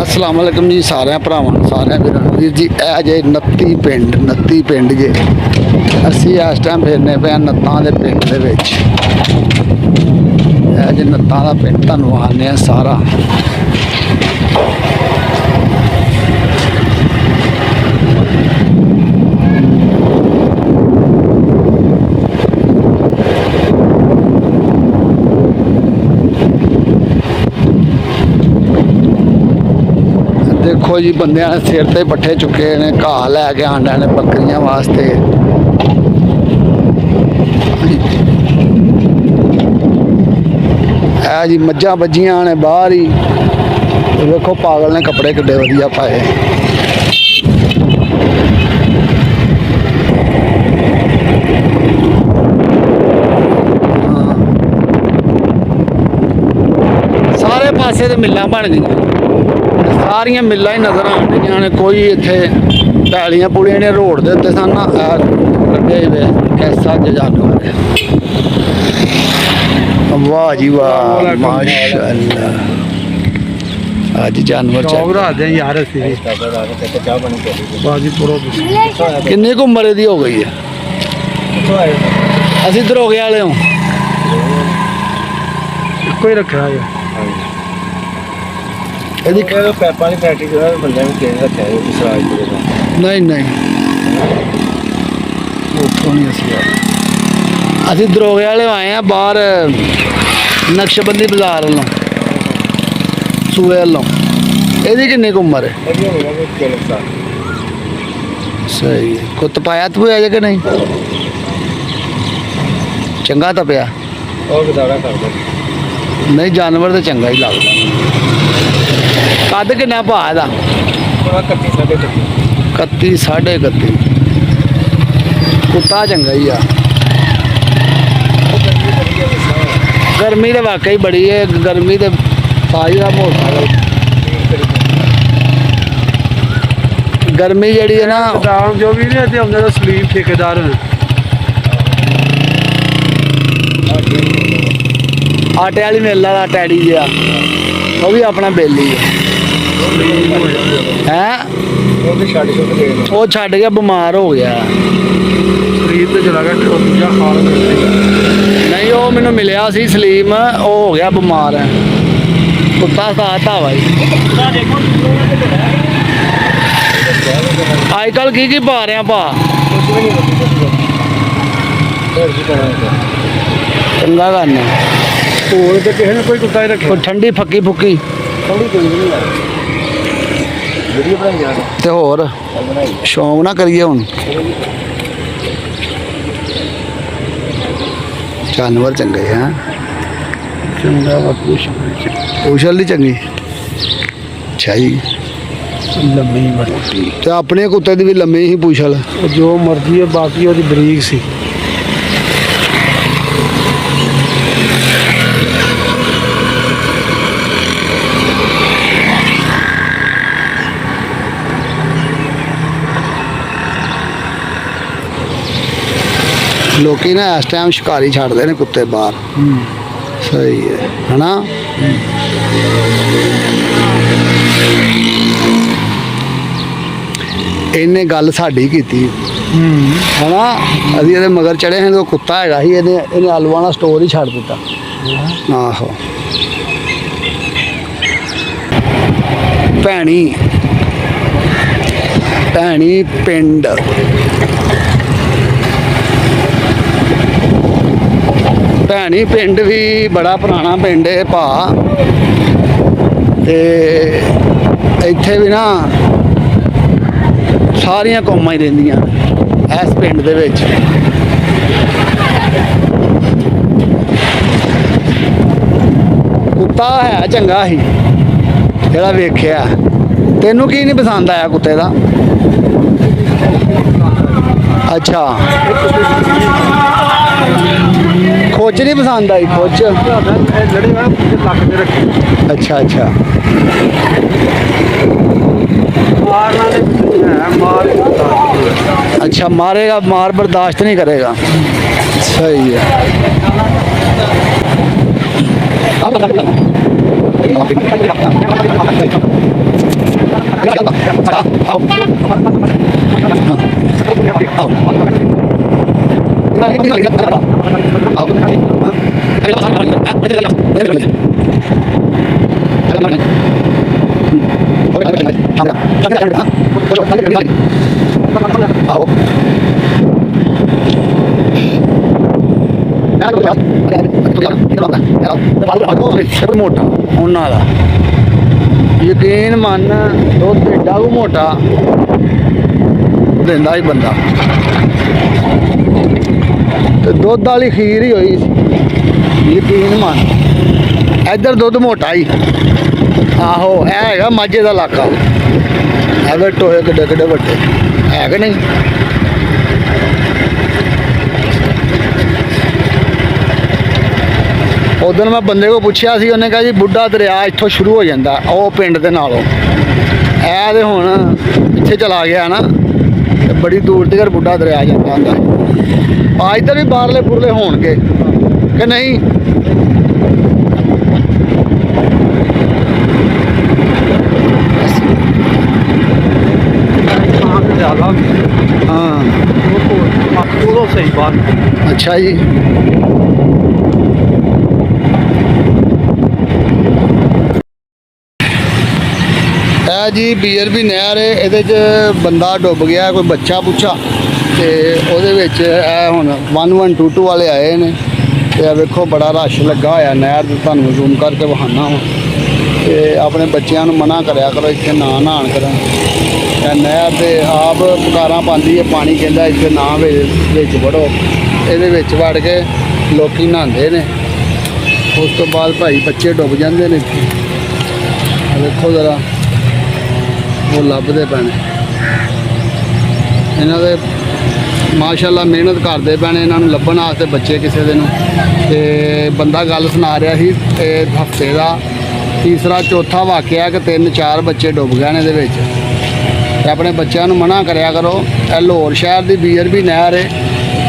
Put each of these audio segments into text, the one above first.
अस्सलाम वालेकुम जी सारे भरावां सारे वीर जी। जे 29 पिंड जे असी इस टाइम फिरने पे नत्तां दे पिंड दे विच। जे नत्तां दा पिंड तुहानूं आने सारा देखो जी बंदे ने सिर ते पट्ठे चुके ने घाह लैके आंडा ने बकरियां वास्ते। है जी मज्झां बज्जियां ने बाहर ही। देखो पागल ने कपड़े किड्डे वधिया पाए। सारे पासे ते मिल्लां बन गई, सारियां मिल्लां ही नज़र आन रही ने। कोई इत्थे पैलियां पुलियां ने रोड दे उत्ते सन कड्डे हुए कैसा जानवर है। वाह जी वाह माशाअल्लाह। आज जानवर किन्नी को उम्र दी हो गई है? असी दरोगे वाले हूँ कोई रखा है नहीं नहीं असी दरोगे वाले आए हैं बाहर नक्शबंदी बाजार वालों सूए वालों। यदी किन्नी उम्र है? सही है। कोई तपाया तपया जे कि नहीं? चंगा तपया नहीं? जानवर तो चंगा ही लगता। कद किन्ना भाव दा? 31 साढ़े 31। कुत्ता चंगा ही आ। गर्मी तो वाकई बड़ी है। गर्मी तो सारी का मोटरसाइकिल गर्मी जी है ना जो भी नहीं सलीम ठेकेदार आटे वाली मिल वाला टैडी जहा वो भी अपना बेली है। वो छड़ गया बीमार हो गया नहीं। वो मैनू मिलया सी सलीम वो हो गया बीमार है। कुत्ता साथ भाई अजकल की पा रहे हैं भा? चंगा करना कोई कुत्ता ही रखे। ठंडी फक्की फुक्की ते होर शौक ना करिए हुण। जानवर चंगे हैं। चंगा पूछल नहीं चंगी अच्छा जी लम्मी मोटी ते अपने कुत्ते दी भी लम्मी ही पूछल जो मर्जी है। बाकी वो बरीक सी। लोकी ना इस टाइम शिकारी छाड़ते हैं कुत्ते बाहर। सही है ना? इन्हें गल साड़ी की है ना? अभी ये मगर चढ़े हैं तो कुत्ता है ही इन्हें आलूआ का स्टोर ही छड़ दिता। आहो भैनी भैनी पिंड भैनी पिंड भी बड़ा पुराना पिंड है भा। ते इत्थे भी ना सारियां कौमां ही रहिंदियां इस पिंड दे विच। कुत्ता है चंगा ही जेड़ा वेख्या। तेनू की नहीं पसंद आया कुत्ते दा? अच्छा खोच नहीं पसंद आई? खोच अच्छा अच्छा अच्छा मारेगा, मार बर्दाश्त नहीं करेगा। सही है। ਮੋਟਾ ਉਹਨਾਂ ਦਾ ਯਕੀਨ ਮੰਨ ਦੁੱਧ ਏਡਾ ਕੁ ਮੋਟਾ ਦਿੰਦਾ ਹੀ ਬੰਦਾ ਤੇ ਦੁੱਧ ਵਾਲੀ ਖੀਰ ਹੀ ਹੋਈ ਸੀ ਯਕੀਨ ਮੰਨ। ਇੱਧਰ ਦੁੱਧ ਮੋਟਾ ਹੀ ਆਹੋ ਇਹ ਹੈਗਾ ਮਾਝੇ ਦਾ ਇਲਾਕਾ ਅਗਰ ਟੋਏ ਕਿੱਡੇ ਕਿੱਡੇ ਵੱਡੇ ਹੈ ਕਿ ਨਹੀਂ। ਉਦੋਂ ਮੈਂ ਬੰਦੇ ਕੋ ਪੁੱਛਿਆ ਸੀ ਉਹਨੇ ਕਿਹਾ ਜੀ ਬੁੱਢਾ ਦਰਿਆ ਇੱਥੋਂ ਸ਼ੁਰੂ ਹੋ ਜਾਂਦਾ ਉਹ ਪਿੰਡ ਦੇ ਨਾਲੋਂ ਇਹ ਤੇ ਹੁਣ ਪਿੱਛੇ ਚਲਾ ਗਿਆ ਨਾ ਤੇ ਬੜੀ ਦੂਰ ਤੱਕ ਬੁੱਢਾ ਦਰਿਆ ਜਾਂਦਾ ਹੁੰਦਾ ਆ ਇੱਧਰ ਵੀ ਬਾਹਰਲੇ ਬੁਰਲੇ ਹੋਣਗੇ ਕਿ ਨਹੀਂ। हाँ सही बात। अच्छा जी ਇਹ ਜੀ BRB ਨਹਿਰ ਇਹਦੇ 'ਚ ਬੰਦਾ ਡੁੱਬ ਗਿਆ ਕੋਈ ਬੱਚਾ ਪੁੱਛਾ ਤੇ ਉਹਦੇ ਵਿੱਚ ਇਹ ਹੁਣ 1122 ਵਾਲੇ ਆਏ ਨੇ ਤੇ ਇਹ ਵੇਖੋ ਬੜਾ ਰਸ਼ ਲੱਗਾ ਹੋਇਆ ਨਹਿਰ ਤੇ ਤੁਹਾਨੂੰ ਜ਼ੂਮ ਕਰਕੇ ਵਿਖਾਉਣਾ ਵਾ ਤੇ ਆਪਣੇ ਬੱਚਿਆਂ ਨੂੰ ਮਨਾ ਕਰਿਆ ਕਰੋ ਇੱਥੇ ਨਾ ਨਹਾਣ ਕਰਨ। ਇਹ ਨਹਿਰ ਤੇ ਆਪ ਪੁਕਾਰਾਂ ਪਾਉਂਦੀ ਹੈ ਪਾਣੀ ਕਹਿੰਦਾ ਇੱਥੇ ਨਾ ਵਿੱਚ ਵੜੋ ਇਹਦੇ ਵਿੱਚ ਵੜ ਕੇ ਲੋਕੀ ਨਹਾਉਂਦੇ ਨੇ ਉਸ ਤੋਂ ਬਾਅਦ ਭਾਈ ਬੱਚੇ ਡੁੱਬ ਜਾਂਦੇ ਨੇ ਇੱਥੇ ਵੇਖੋ ਜ਼ਰਾ ਉਹ ਲੱਭਦੇ ਪੈਣੇ ਇਹਨਾਂ ਦੇ ਮਾਸ਼ਾਅੱਲਾ ਮਿਹਨਤ ਕਰਦੇ ਪੈਣੇ ਇਹਨਾਂ ਨੂੰ ਲੱਭਣ ਵਾਸਤੇ ਬੱਚੇ ਕਿਸੇ ਦੇ ਨੂੰ ਤੇ ਬੰਦਾ ਗੱਲ ਸੁਣਾ ਰਿਹਾ ਸੀ ਤੇ ਹਫਤੇ ਦਾ ਤੀਸਰਾ ਚੌਥਾ ਵਾਕਿਆ ਕਿ 3-4 ਬੱਚੇ ਡੁੱਬ ਗਏ ਨੇ ਇਹਦੇ ਵਿੱਚ ਤੇ ਆਪਣੇ ਬੱਚਿਆਂ ਨੂੰ ਮਨਾ ਕਰਿਆ ਕਰੋ। ਇਹ ਲਾਹੌਰ ਸ਼ਹਿਰ ਦੀ BRB ਨਹਿਰ ਹੈ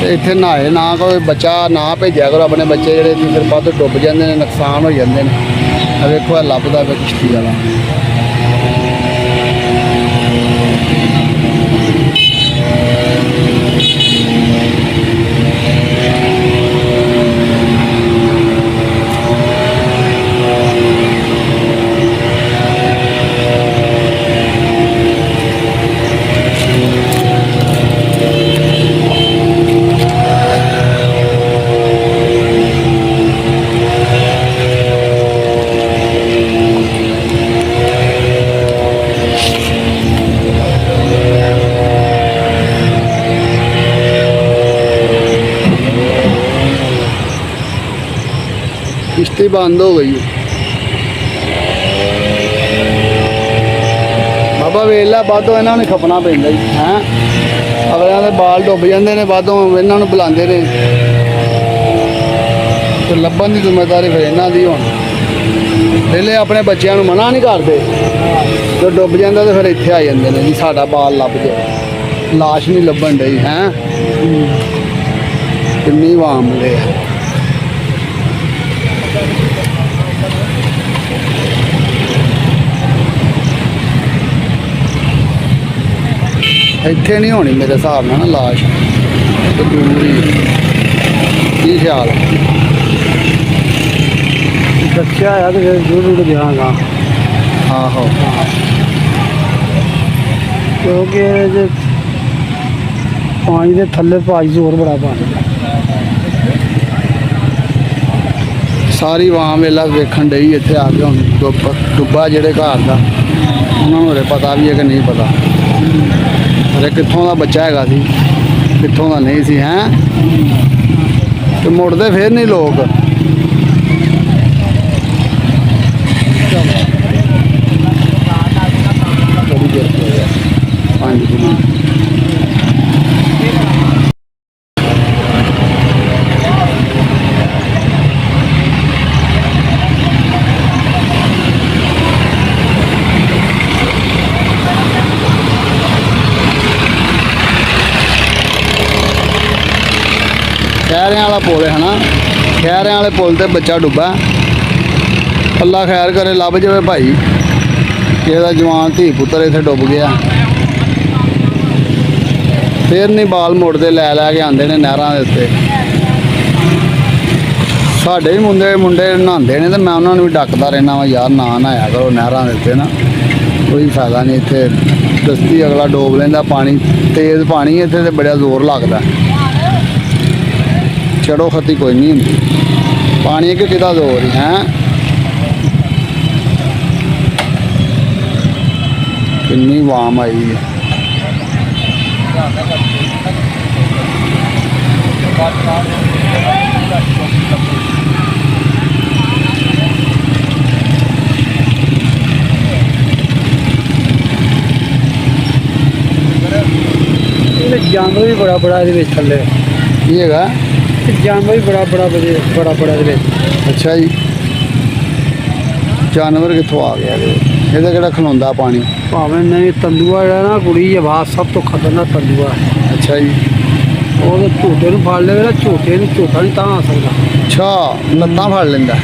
ਤੇ ਇੱਥੇ ਨਹਾਏ ਨਾ ਕੋਈ ਬੱਚਾ ਨਾ ਭੇਜਿਆ ਕਰੋ ਆਪਣੇ ਬੱਚੇ ਜਿਹੜੇ ਫਿਰ ਬਾਅਦ ਡੁੱਬ ਜਾਂਦੇ ਨੇ ਨੁਕਸਾਨ ਹੋ ਜਾਂਦੇ ਨੇ। ਇਹ ਵੇਖੋ ਇਹ ਲੱਭਦਾ ਪਿਆ ਕਿਸ਼ਤੀ ਵਾਲਾ किश्ती बंद हो गई बाबा वेला बादों इन्होंने खपना पैंदा जी है अगलियां दे बाल डुब जाते हैं बादों इन्हों बुलाते ने तो लभन की जिम्मेदारी फिर इन्हों की होनी पहले अपने बच्चों को मना नहीं करते जो डुब जाता तो फिर इत्थे आ जाते हैं जी साडा बाल लभ जाए लाश नहीं लभन डई है किन्नी मामले है। ਇੱਥੇ नहीं होनी मेरे हिसाब ਨਾਲ ना लाश तो दूर ही की ख्याल बच्चा आया तो जरूर जागा आहो क्योंकि पानी के थले पाई जोर बड़ा पानी सारी वाम वेला वेखन डई इत्थे आ के हुण डुब्बा ਜਿਹੜੇ ਘਰ ਦਾ ਉਹਨਾਂ ਨੂੰ पता भी है कि नहीं पता अरे कित्थों का बच्चा हैगा सी कित्थों का नहीं सी हैं तो मुड़ते फिर नहीं लोग खैरियां वाला पुल है ना खैरियां वाले पुल ते बच्चा डुब्बा अल्लाह खैर करे लभ जाए भाई ਕਿਸੇ ਦਾ ਜਵਾਨ ਧੀ ਪੁੱਤਰ ਇੱਥੇ ਡੁੱਬ ਗਿਆ। ਫਿਰ ਨਹੀਂ ਬਾਲ ਮੁੜਦੇ, ਲੈ ਲੈ ਕੇ ਆਉਂਦੇ ਨੇ ਨਹਿਰਾਂ ਦੇ ਉੱਤੇ। ਸਾਡੇ ਵੀ ਮੁੰਡੇ ਨਹਾਉਂਦੇ ਨੇ ਤੇ ਮੈਂ ਉਹਨਾਂ ਨੂੰ ਵੀ ਡੱਕਦਾ ਰਹਿਣਾ ਵਾ, ਯਾਰ ਨਾ ਨਹਾਇਆ ਕਰੋ ਨਹਿਰਾਂ ਦੇ ਉੱਤੇ ਨਾ, ਕੋਈ ਫਾਇਦਾ ਨਹੀਂ। ਇੱਥੇ ਦਸਤੀ ਅਗਲਾ ਡੋਬ ਲੈਂਦਾ, ਪਾਣੀ ਤੇਜ਼ ਪਾਣੀ ਇੱਥੇ ਤੇ ਬੜਾ ਜ਼ੋਰ ਲੱਗਦਾ। ਚੜੋ ਖੱਤੀ ਕੋਈ ਨਹੀਂ ਹੁੰਦੀ, ਪਾਣੀ ਕਿ ਕਿਹਦਾ ਜ਼ੋਰ ਹੀ ਹੈ। ਕਿੰਨੀ ਵਾਮ ਆਈ ਹੈ। ਜਾਨਵਰ ਵੀ ਬੜਾ ਬੜਾ ਇਹਦੇ ਵਿੱਚ ਥੱਲੇ, ਕੀ ਹੈਗਾ? ਤੇ ਜਾਨਵਰ ਵੀ ਬੜਾ ਇਹਦੇ ਵਿੱਚ। ਅੱਛਾ ਜੀ, ਜਾਨਵਰ ਕਿੱਥੋਂ ਆ ਗਿਆ ਇਹਦੇ ਕਿਹੜਾ ਖਲੋਂਦਾ ਪਾਣੀ? ਭਾਵੇਂ ਨਹੀਂ, ਤੰਦੂਆ ਜਿਹੜਾ ਨਾ ਕੁੜੀ ਆਵਾਜ਼ ਸਭ ਤੋਂ ਖਤਰਨਾਕ ਤੰਦੂਆ ਹੈ। ਅੱਛਾ ਜੀ, ਉਹਦੇ ਝੋਟੇ ਨੂੰ ਫੜ ਲਵੇ ਨਾ, ਝੋਟੇ ਨੂੰ ਝੋਟਾ ਨਹੀਂ ਤਾਂ ਆ ਸਕਦਾ। ਅੱਛਾ, ਲੱਤਾਂ ਫੜ ਲੈਂਦਾ।